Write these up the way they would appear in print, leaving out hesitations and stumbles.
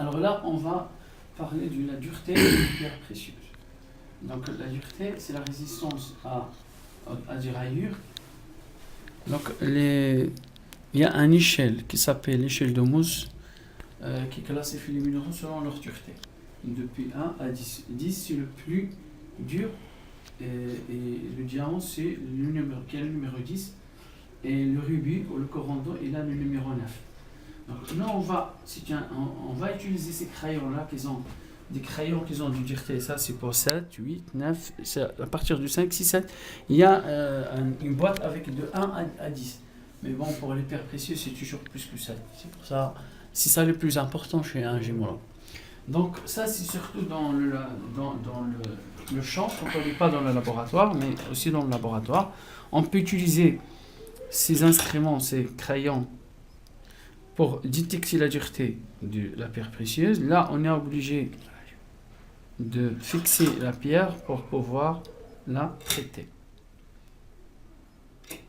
Alors là, on va parler de la dureté des pierres précieuses. Donc la dureté, c'est la résistance à des rayures. Donc il y a une échelle qui s'appelle l'échelle de Mohs qui classe les minéraux selon leur dureté. Depuis 1 à 10. 10 c'est le plus dur et le diamant c'est le numéro 10 et le rubis ou le corondon il a le numéro 9. Donc là on va utiliser ces crayons là qui ont des crayons qui ont du dureté, ça c'est pour 7, 8, 9, à partir du 5, 6, 7, il y a une boîte avec de 1 à 10. Mais bon, pour les pierres précieuses, c'est toujours plus que 7. C'est pour ça, c'est ça le plus important chez un gémologue. Donc ça c'est surtout dans le champ, quand on n'est pas dans le laboratoire, mais aussi dans le laboratoire. On peut utiliser ces instruments, ces crayons, pour détecter la dureté de la pierre précieuse. Là, on est obligé de fixer la pierre pour pouvoir la traiter,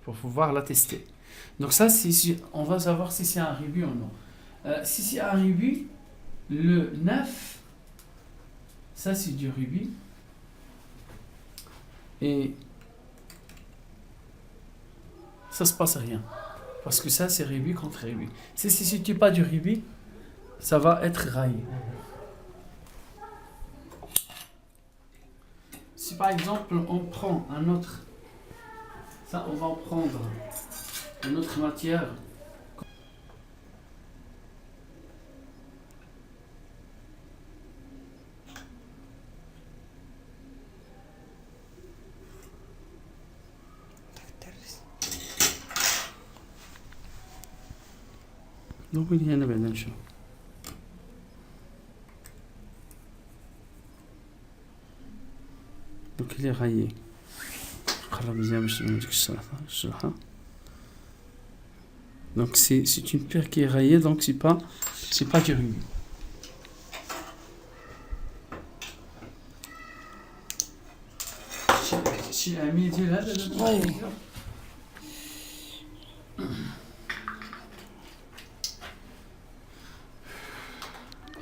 pour pouvoir la tester. Donc ça, on va savoir si c'est un rubis ou non. Si c'est un rubis, le 9, ça c'est du rubis. Et ça se passe rien. Parce que ça c'est rubis contre rubis. Si tu n'as pas du rubis, ça va être rayé. Si par exemple on prend un autre, ça on va en prendre une autre matière. Donc il y en a bien un champ. Donc il est rayé. Donc c'est une pierre qui est rayée, donc c'est pas du rubis.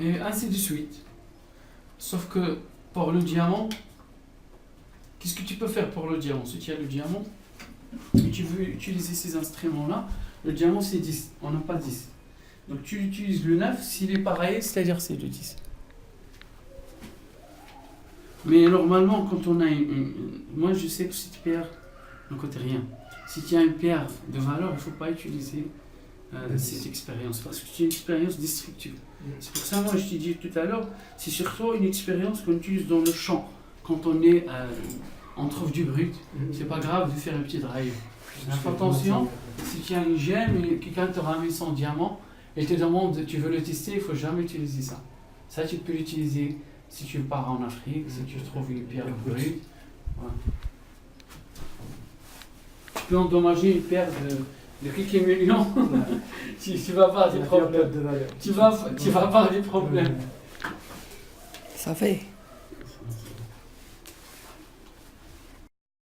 Et ainsi de suite. Sauf que pour le diamant, qu'est-ce que tu peux faire pour le diamant? Si tu as le diamant et tu veux utiliser ces instruments-là, le diamant c'est 10, on n'a pas 10. Donc tu utilises le 9, s'il est pareil, c'est-à-dire c'est le 10. Mais normalement, quand on a moi je sais que cette pierre ne coûte rien. Si tu as une pierre de valeur, il ne faut pas utiliser cette expérience, parce que c'est une expérience destructive. C'est pour ça, moi je t'ai dit tout à l'heure, c'est surtout une expérience qu'on utilise dans le champ. Quand on trouve du brut, c'est pas grave de faire une petite rayon. Fais attention, si tu as une gemme et quelqu'un te ramène son diamant et te demande tu veux le tester, il ne faut jamais utiliser ça. Ça tu peux l'utiliser si tu pars en Afrique, si tu trouves une pierre brute. Voilà. Tu peux endommager une pierre de quelques millions. tu vas avoir des problèmes. Tu vas avoir des problèmes. Ça fait.